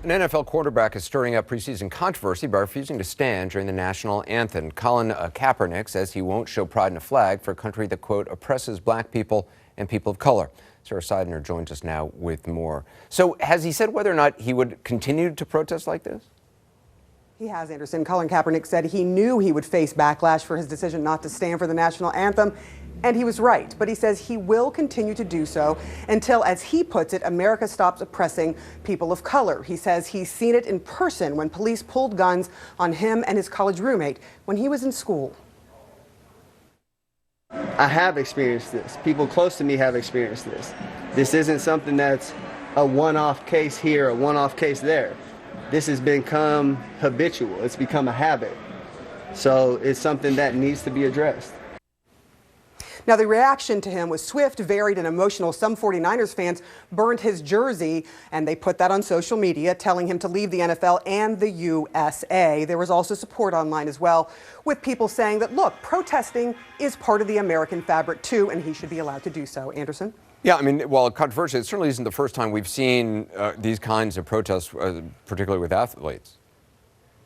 An NFL quarterback is stirring up preseason controversy by refusing to stand during the national anthem. Colin Kaepernick says he won't show pride in a flag for a country that, quote, oppresses black people and people of color. Sarah Seidner joins us now with more. So has he said whether or not he would continue to protest like this? He has, Anderson. Colin Kaepernick said he knew he would face backlash for his decision not to stand for the national anthem. And he was right, but he says he will continue to do so until, as he puts it, America stops oppressing people of color. He says he's seen it in person when police pulled guns on him and his college roommate when he was in school. I have experienced this. People close to me have experienced this. This isn't something that's a one-off case here, a one-off case there. This has become habitual. It's become a habit. So it's something that needs to be addressed. Now, the reaction to him was swift, varied, and emotional. Some 49ers fans burned his jersey, and they put that on social media, telling him to leave the NFL and the USA. There was also support online as well, with people saying that, look, protesting is part of the American fabric, too, and he should be allowed to do so. Anderson? Yeah, I mean, while controversial, it certainly isn't the first time we've seen these kinds of protests, particularly with athletes.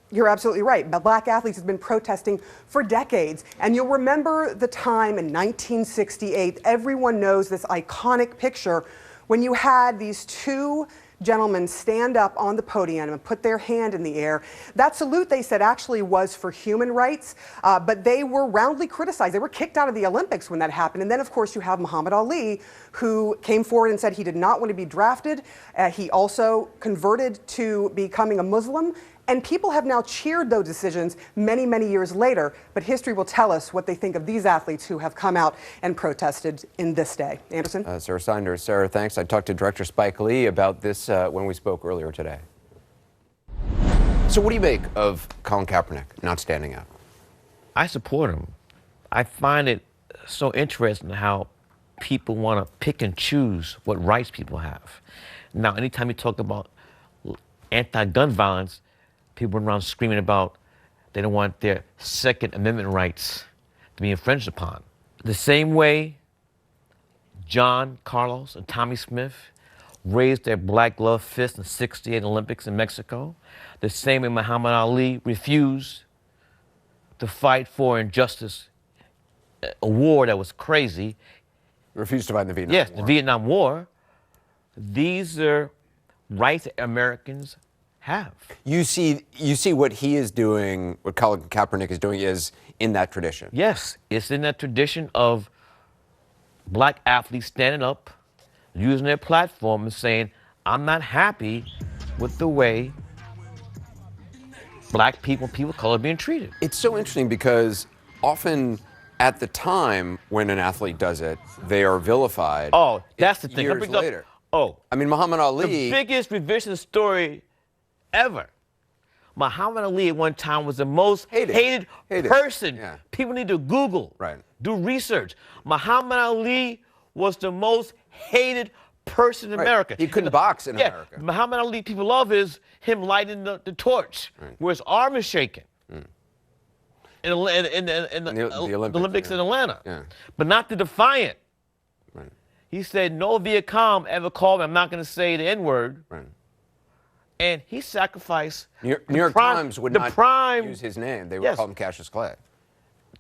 You're absolutely right. Black athletes have been protesting for decades. And you'll remember the time in 1968. Everyone knows this iconic picture when you had these two gentlemen stand up on the podium and put their hand in the air. That salute, they said, actually was for human rights, but they were roundly criticized. They were kicked out of the Olympics when that happened. And then, of course, you have Muhammad Ali, who came forward and said he did not want to be drafted. He also converted to becoming a Muslim. And people have now cheered those decisions many, many years later. But history will tell us what they think of these athletes who have come out and protested in this day. Anderson? Sarah Seidner. Sarah, thanks. I talked to director Spike Lee about this when we spoke earlier today. So what do you make of Colin Kaepernick not standing out? I support him. I find it so interesting how people want to pick and choose what rights people have. Now, anytime you talk about anti-gun violence, people run around screaming about they don't want their Second Amendment rights to be infringed upon. The same way John Carlos and Tommy Smith raised their black glove fist in the '68 Olympics in Mexico, the same way Muhammad Ali refused to fight for injustice, a war that was crazy. Refused to fight in the Vietnam War. Yes, the Vietnam War. These are rights that Americans have. You see what he is doing, what Colin Kaepernick is doing is in that tradition. Yes, it's in that tradition of black athletes standing up, using their platform and saying, I'm not happy with the way black people, people of color are being treated. It's so interesting because often at the time when an athlete does it, they are vilified. Oh, that's the thing. Years later. I mean, Muhammad Ali. The biggest revisionist story ever. Muhammad Ali at one time was the most hated person. Yeah. People need to Google, do research. Muhammad Ali was the most hated person in America. He couldn't box in America. Muhammad Ali, people love is him lighting the torch, where his arm is shaking. In the Olympics in Atlanta. But not the defiant. He said, no Viet Cong ever called me, I'm not going to say the N-word. And he sacrificed. New York Times would not use his name. They would call him Cassius Clay.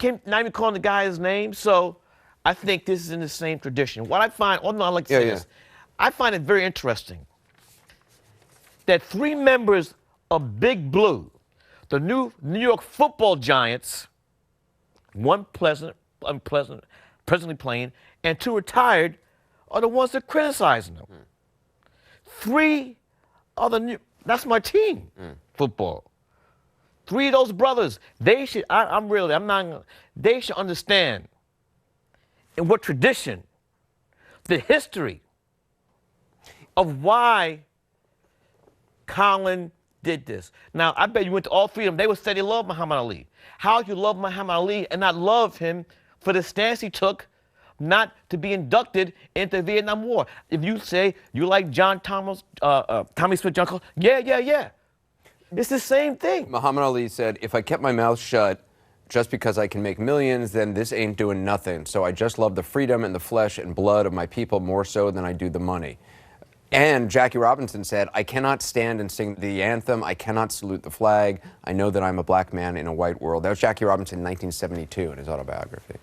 Not even calling the guy his name. So I think this is in the same tradition. What I find, I like to say this, I find it very interesting that three members of Big Blue, the new New York football giants, one presently playing, and two retired, are the ones that are criticizing them. Three other new, that's my team, football. Three of those brothers, they should, they should understand in what tradition, the history of why Colin did this. Now, I bet you went to all three of them, they would say they love Muhammad Ali. How you love Muhammad Ali and not love him for the stance he took not to be inducted into the Vietnam War? If you say you like Tommy Smith, John Carlos, yeah. It's the same thing. Muhammad Ali said, if I kept my mouth shut just because I can make millions, then this ain't doing nothing. So I just love the freedom and the flesh and blood of my people more so than I do the money. And Jackie Robinson said, I cannot stand and sing the anthem. I cannot salute the flag. I know that I'm a black man in a white world. That was Jackie Robinson in 1972 in his autobiography.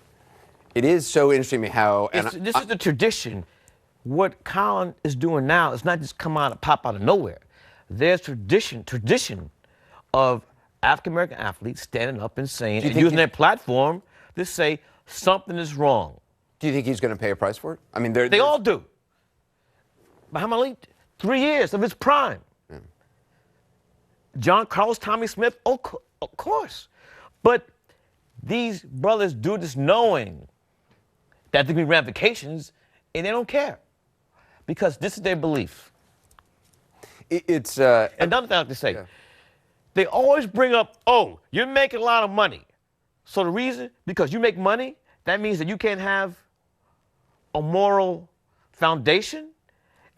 It is so interesting to me how... This is the tradition. What Colin is doing now is not just come out and pop out of nowhere. There's tradition of African-American athletes standing up and saying, and using their platform to say something is wrong. Do you think he's going to pay a price for it? I mean, they all do. Muhammad Ali, 3 years of his prime. Yeah. John Carlos, Tommy Smith, of course. But these brothers do this knowing that there can be ramifications, and they don't care because this is their belief. It's another thing I have to say. Yeah. They always bring up, oh, you're making a lot of money. So the reason, because you make money, that means that you can't have a moral foundation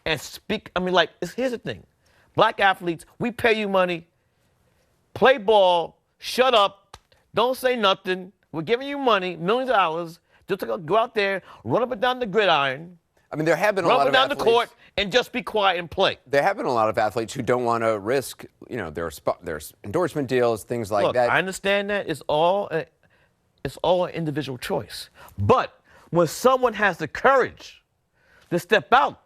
and speak. I mean, like, here's the thing. Black athletes, we pay you money, play ball, shut up, don't say nothing. We're giving you money, millions of dollars, just to go out there, run up and down the gridiron. I mean, there have been a lot of athletes. Run up and down the court and just be quiet and play. There have been a lot of athletes who don't want to risk, you know, their endorsement deals, things like that. I understand that. It's all an individual choice. But when someone has the courage to step out,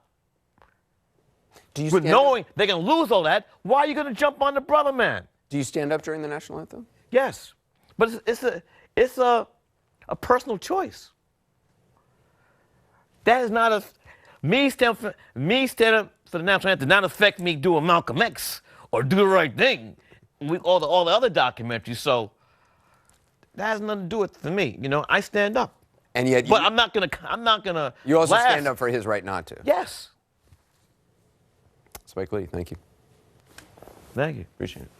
with knowing they're going to lose all that, why are you going to jump on the brother man? Do you stand up during the national anthem? Yes. But it's a personal choice. That is not me stand up for the national anthem does not affect me doing Malcolm X or do the right thing. All the other documentaries. So that has nothing to do with it for me. You know, I stand up. And yet, but I'm not gonna. You also stand up for his right not to. Yes. Spike Lee, thank you. Thank you. Appreciate it.